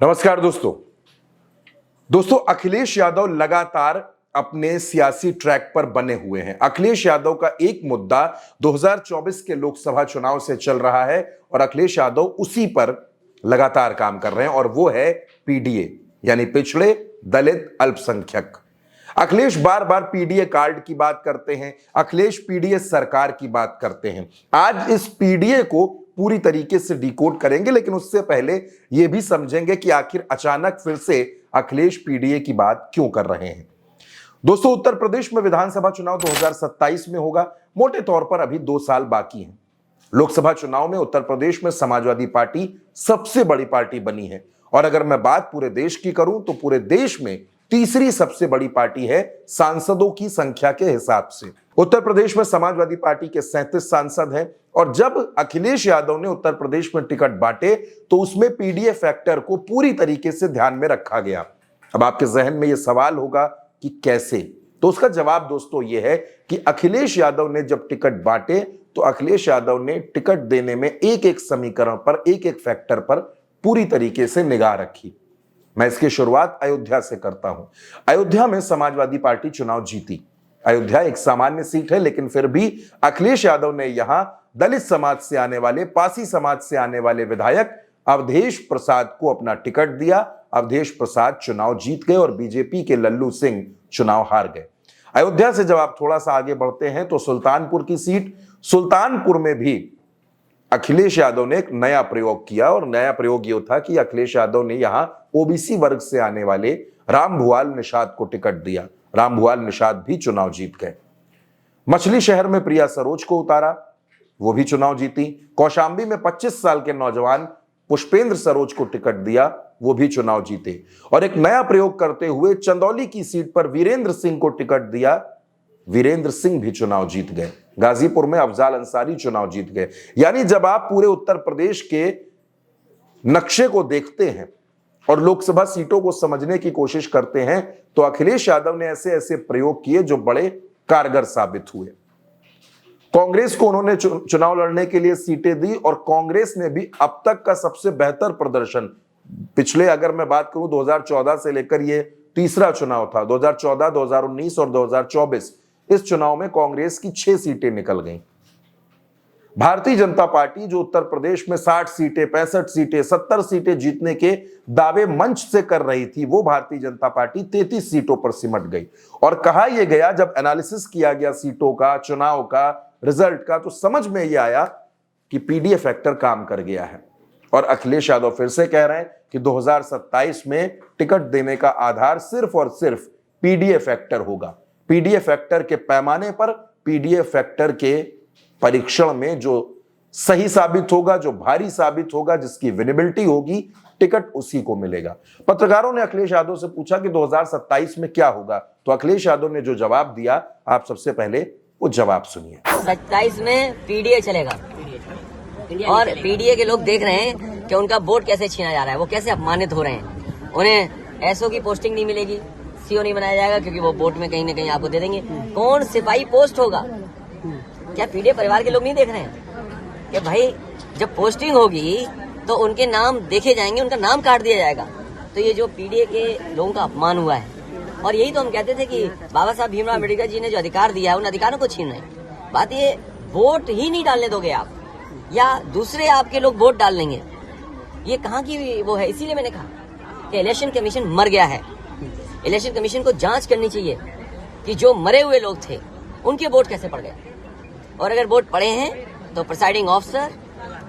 नमस्कार दोस्तों अखिलेश यादव लगातार अपने सियासी ट्रैक पर बने हुए हैं। अखिलेश यादव का एक मुद्दा 2024 के लोकसभा चुनाव से चल रहा है और अखिलेश यादव उसी पर लगातार काम कर रहे हैं और वो है पीडीए यानी पिछड़े दलित अल्पसंख्यक। अखिलेश बार बार पीडीए कार्ड की बात करते हैं, अखिलेश पीडीए सरकार की बात करते हैं। आज इस पीडीए को पूरी तरीके से डिकोड करेंगे, लेकिन उससे पहले यह भी समझेंगे कि आखिर अचानक फिर से अखिलेश पीडीए की बात क्यों कर रहे हैं। दोस्तों, उत्तर प्रदेश में विधानसभा चुनाव 2027 में होगा। मोटे तौर पर अभी 2 साल बाकी हैं। लोकसभा चुनाव में उत्तर प्रदेश में समाजवादी पार्टी सबसे बड़ी पार्टी बनी है और अगर मैं बात पूरे देश की करूं तो पूरे देश में तीसरी सबसे बड़ी पार्टी है सांसदों की संख्या के हिसाब से। उत्तर प्रदेश में समाजवादी पार्टी के 37 सांसद हैं और जब अखिलेश यादव ने उत्तर प्रदेश में टिकट बांटे तो उसमें पीडीए फैक्टर को पूरी तरीके से ध्यान में रखा गया। अब आपके जहन में यह सवाल होगा कि कैसे, तो उसका जवाब दोस्तों यह है कि अखिलेश यादव ने जब टिकट बांटे तो अखिलेश यादव ने टिकट देने में एक एक समीकरण पर, एक एक फैक्टर पर पूरी तरीके से निगाह रखी। मैं इसकी शुरुआत अयोध्या से करता हूं। अयोध्या में समाजवादी पार्टी चुनाव जीती। अयोध्या एक सामान्य सीट है, लेकिन फिर भी अखिलेश यादव ने यहां दलित समाज से आने वाले, पासी समाज से आने वाले विधायक अवधेश प्रसाद को अपना टिकट दिया। अवधेश प्रसाद चुनाव जीत गए और बीजेपी के लल्लू सिंह चुनाव हार गए। अयोध्या से जब आप थोड़ा सा आगे बढ़ते हैं तो सुल्तानपुर की सीट, सुल्तानपुर में भी अखिलेश यादव ने एक नया प्रयोग किया और नया प्रयोग यह था कि अखिलेश यादव ने यहां ओबीसी वर्ग से आने वाले रामभुआल निषाद को टिकट दिया। रामभुआल निषाद भी चुनाव जीत गए। मछली शहर में प्रिया सरोज को उतारा, वो भी चुनाव जीती। कौशांबी में 25 साल के नौजवान पुष्पेंद्र सरोज को टिकट दिया, वो भी चुनाव जीते। और एक नया प्रयोग करते हुए चंदौली की सीट पर वीरेंद्र सिंह को टिकट दिया, वीरेंद्र सिंह भी चुनाव जीत गए। गाजीपुर में अफजाल अंसारी चुनाव जीत गए। यानी जब आप पूरे उत्तर प्रदेश के नक्शे को देखते हैं और लोकसभा सीटों को समझने की कोशिश करते हैं तो अखिलेश यादव ने ऐसे ऐसे प्रयोग किए जो बड़े कारगर साबित हुए। कांग्रेस को उन्होंने चुनाव लड़ने के लिए सीटें दी और कांग्रेस ने भी अब तक का सबसे बेहतर प्रदर्शन, पिछले अगर मैं बात करूं 2014 से लेकर ये तीसरा चुनाव था, 2014, 2019 और 2024, इस चुनाव में कांग्रेस की 6 सीटें निकल गईं। भारतीय जनता पार्टी जो उत्तर प्रदेश में 60 सीटें, 65 सीटें, 70 सीटें जीतने के दावे मंच से कर रही थी, वो भारतीय जनता पार्टी 33 सीटों पर सिमट गई। और कहा यह गया, जब एनालिसिस किया गया सीटों का, चुनाव का, रिजल्ट का, तो समझ में यह आया कि पीडीए फैक्टर काम कर गया है। और अखिलेश यादव फिर से कह रहे हैं कि 2027 में टिकट देने का आधार सिर्फ और सिर्फ पीडीए फैक्टर होगा। पीडीए फैक्टर के पैमाने पर, पीडीए फैक्टर के परीक्षण में जो सही साबित होगा, जो भारी साबित होगा, जिसकी विनेबिलिटी होगी, टिकट उसी को मिलेगा। पत्रकारों ने अखिलेश यादव से पूछा कि 2027 में क्या होगा, तो अखिलेश यादव ने जो जवाब दिया, आप सबसे पहले वो जवाब सुनिए। 27 में पीडीए चलेगा और पीडीए के लोग देख रहे हैं कि उनका वोट कैसे छीना जा रहा है, वो कैसे अपमानित हो रहे हैं। उन्हें एसओ की पोस्टिंग नहीं मिलेगी, सीओ नहीं बनाया जाएगा क्योंकि वो वोट में कहीं ना कहीं आपको दे देंगे। कौन सिपाही पोस्ट होगा? क्या पीडीए परिवार के लोग नहीं देख रहे हैं कि भाई जब पोस्टिंग होगी तो उनके नाम देखे जाएंगे, उनका नाम काट दिया जाएगा। तो ये जो पीडीए के लोगों का अपमान हुआ है, और यही तो हम कहते थे कि बाबा साहब भीमराव अम्बेडकर जी ने जो अधिकार दिया है उन अधिकारों को छीन रहे हैं। बात ये वोट ही नहीं डालने दोगे आप, या दूसरे आपके लोग वोट डाल लेंगे, ये कहाँ की वो है। इसीलिए मैंने कहा कि इलेक्शन कमीशन मर गया है। इलेक्शन कमीशन को जांच करनी चाहिए कि जो मरे हुए लोग थे उनके वोट कैसे पड़ गए, और अगर वोट पड़े हैं तो प्रिसाइडिंग ऑफिसर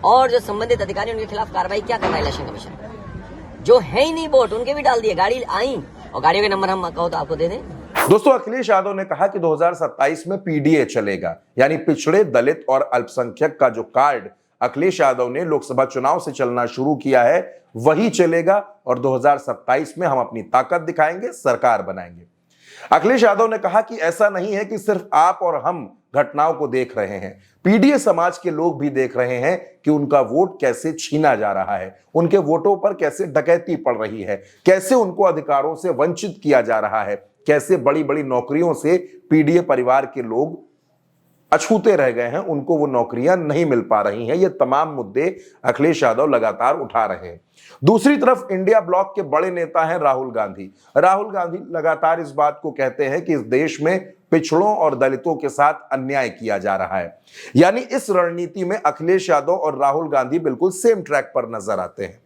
और जो संबंधित अधिकारी उनके खिलाफ कार्रवाई क्या कर रहा है इलेक्शन कमीशन। जो है ही नहीं वोट, उनके भी डाल दिए। गाड़ी आई और गाड़ियों के नंबर हम कहो तो आपको दे दें। दोस्तों, अखिलेश यादव ने कहा कि 2027 में पीडीए चलेगा, यानी पिछड़े दलित और अल्पसंख्यक का जो कार्ड अखिलेश यादव ने लोकसभा चुनाव से चलना शुरू किया है वही चलेगा और 2027 में हम अपनी ताकत दिखाएंगे, सरकार बनाएंगे। अखिलेश यादव ने कहा कि ऐसा नहीं है कि सिर्फ आप और हम घटनाओं को देख रहे हैं, पीडीए समाज के लोग भी देख रहे हैं कि उनका वोट कैसे छीना जा रहा है, उनके वोटों पर कैसे डकैती पड़ रही है, कैसे उनको अधिकारों से वंचित किया जा रहा है, कैसे बड़ी बड़ी नौकरियों से पीडीए परिवार के लोग अछूते रह गए हैं, उनको वो नौकरियां नहीं मिल पा रही हैं। ये तमाम मुद्दे अखिलेश यादव लगातार उठा रहे हैं। दूसरी तरफ इंडिया ब्लॉक के बड़े नेता हैं राहुल गांधी। राहुल गांधी लगातार इस बात को कहते हैं कि इस देश में पिछड़ों और दलितों के साथ अन्याय किया जा रहा है। यानी इस रणनीति में अखिलेश यादव और राहुल गांधी बिल्कुल सेम ट्रैक पर नजर आते हैं।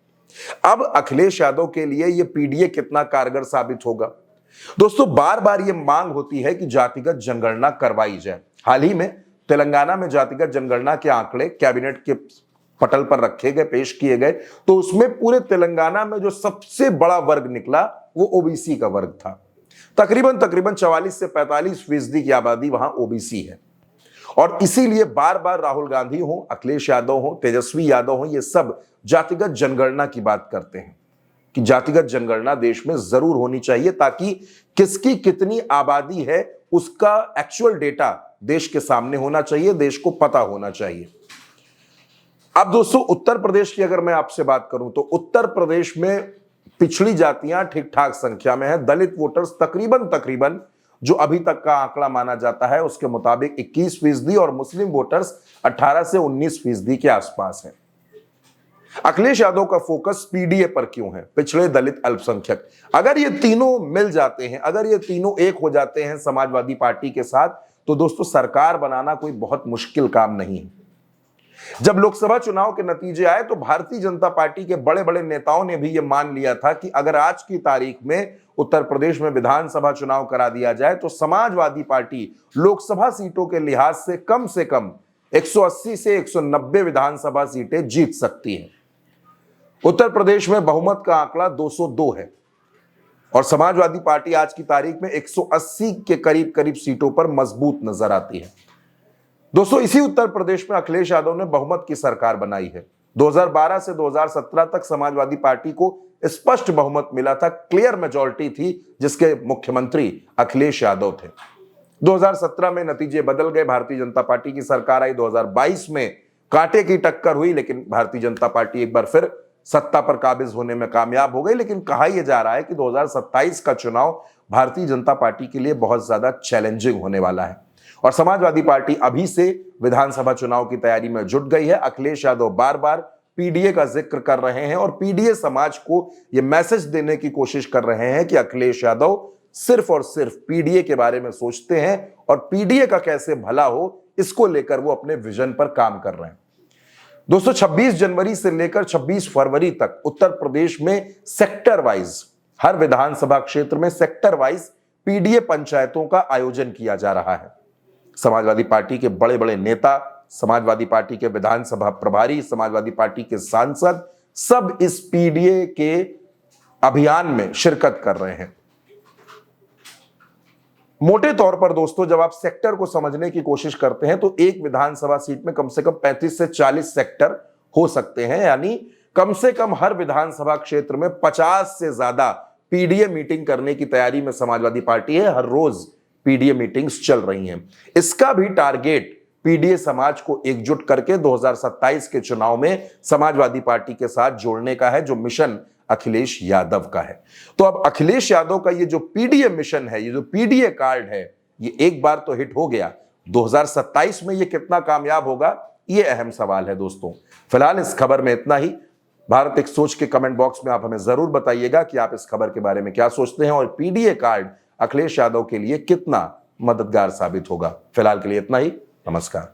अब अखिलेश यादव के लिए यह पीडीए कितना कारगर साबित होगा? दोस्तों, बार बार यह मांग होती है कि जातिगत जनगणना करवाई जाए। हाल ही में तेलंगाना में जातिगत जनगणना के आंकड़े कैबिनेट के पटल पर रखे गए, पेश किए गए, तो उसमें पूरे तेलंगाना में जो सबसे बड़ा वर्ग निकला वो ओबीसी का वर्ग था। तकरीबन 44 से 45% की आबादी वहां ओबीसी है। और इसीलिए बार बार राहुल गांधी हो, अखिलेश यादव हो, तेजस्वी यादव हो, ये सब जातिगत जनगणना की बात करते हैं कि जातिगत जनगणना देश में जरूर होनी चाहिए, ताकि किसकी कितनी आबादी है उसका एक्चुअल डेटा देश के सामने होना चाहिए, देश को पता होना चाहिए। अब दोस्तों, उत्तर प्रदेश की अगर मैं आपसे बात करूं तो उत्तर प्रदेश में पिछड़ी जातियां ठीक ठाक संख्या में है। दलित वोटर्स तकरीबन जो अभी तक का आंकड़ा माना जाता है उसके मुताबिक 21% और मुस्लिम वोटर्स 18 से 19% के आसपास है। अखिलेश यादव का फोकस पीडीए पर क्यों है? पिछड़े, दलित, अल्पसंख्यक। अगर ये तीनों मिल जाते हैं, अगर ये तीनों एक हो जाते हैं समाजवादी पार्टी के साथ, तो दोस्तों सरकार बनाना कोई बहुत मुश्किल काम नहीं है। जब लोकसभा चुनाव के नतीजे आए तो भारतीय जनता पार्टी के बड़े बड़े नेताओं ने भी यह मान लिया था कि अगर आज की तारीख में उत्तर प्रदेश में विधानसभा चुनाव करा दिया जाए तो समाजवादी पार्टी लोकसभा सीटों के लिहाज से कम 180 से 190 विधानसभा सीटें जीत सकती है। उत्तर प्रदेश में बहुमत का आंकड़ा 202 है और समाजवादी पार्टी आज की तारीख में 180 के करीब सीटों पर मजबूत नजर आती है। दोस्तों, इसी उत्तर प्रदेश में अखिलेश यादव ने बहुमत की सरकार बनाई है। 2012 से 2017 तक समाजवादी पार्टी को स्पष्ट बहुमत मिला था, क्लियर मेजॉरिटी थी, जिसके मुख्यमंत्री अखिलेश यादव थे। 2017 में नतीजे बदल गए, भारतीय जनता पार्टी की सरकार आई। 2022 में कांटे की टक्कर हुई, लेकिन भारतीय जनता पार्टी एक बार फिर सत्ता पर काबिज होने में कामयाब हो गई। लेकिन कहा यह जा रहा है कि 2027 का चुनाव भारतीय जनता पार्टी के लिए बहुत ज्यादा चैलेंजिंग होने वाला है और समाजवादी पार्टी अभी से विधानसभा चुनाव की तैयारी में जुट गई है। अखिलेश यादव बार बार पीडीए का जिक्र कर रहे हैं और पीडीए समाज को यह मैसेज देने की कोशिश कर रहे हैं कि अखिलेश यादव सिर्फ और सिर्फ पीडीए के बारे में सोचते हैं और पीडीए का कैसे भला हो, इसको लेकर वो अपने विजन पर काम कर रहे हैं। दोस्तों, 26 जनवरी से लेकर 26 फरवरी तक उत्तर प्रदेश में सेक्टर वाइज, हर विधानसभा क्षेत्र में सेक्टर वाइज पीडीए पंचायतों का आयोजन किया जा रहा है। समाजवादी पार्टी के बड़े बड़े नेता, समाजवादी पार्टी के विधानसभा प्रभारी, समाजवादी पार्टी के सांसद सब इस पीडीए के अभियान में शिरकत कर रहे हैं। मोटे तौर पर दोस्तों, जब आप सेक्टर को समझने की कोशिश करते हैं तो एक विधानसभा सीट में कम से कम 35 से 40 सेक्टर हो सकते हैं, यानी कम से कम हर विधानसभा क्षेत्र में 50 से ज्यादा पीडीए मीटिंग करने की तैयारी में समाजवादी पार्टी है। हर रोज पीडीए मीटिंग्स चल रही हैं। इसका भी टारगेट पीडीए समाज को एकजुट करके 2027 के चुनाव में समाजवादी पार्टी के साथ जोड़ने का है, जो मिशन अखिलेश यादव का है। तो अब अखिलेश यादव का ये जो पीडीए मिशन है, ये जो पीडीए कार्ड है, ये एक बार तो हिट हो गया, 2027 में ये कितना कामयाब होगा, ये अहम सवाल है दोस्तों। फिलहाल इस खबर में इतना ही। भारत एक सोच के कमेंट बॉक्स में आप हमें जरूर बताइएगा कि आप इस खबर के बारे में क्या सोचते हैं और पीडीए कार्ड अखिलेश यादव के लिए कितना मददगार साबित होगा। फिलहाल के लिए इतना ही। नमस्कार।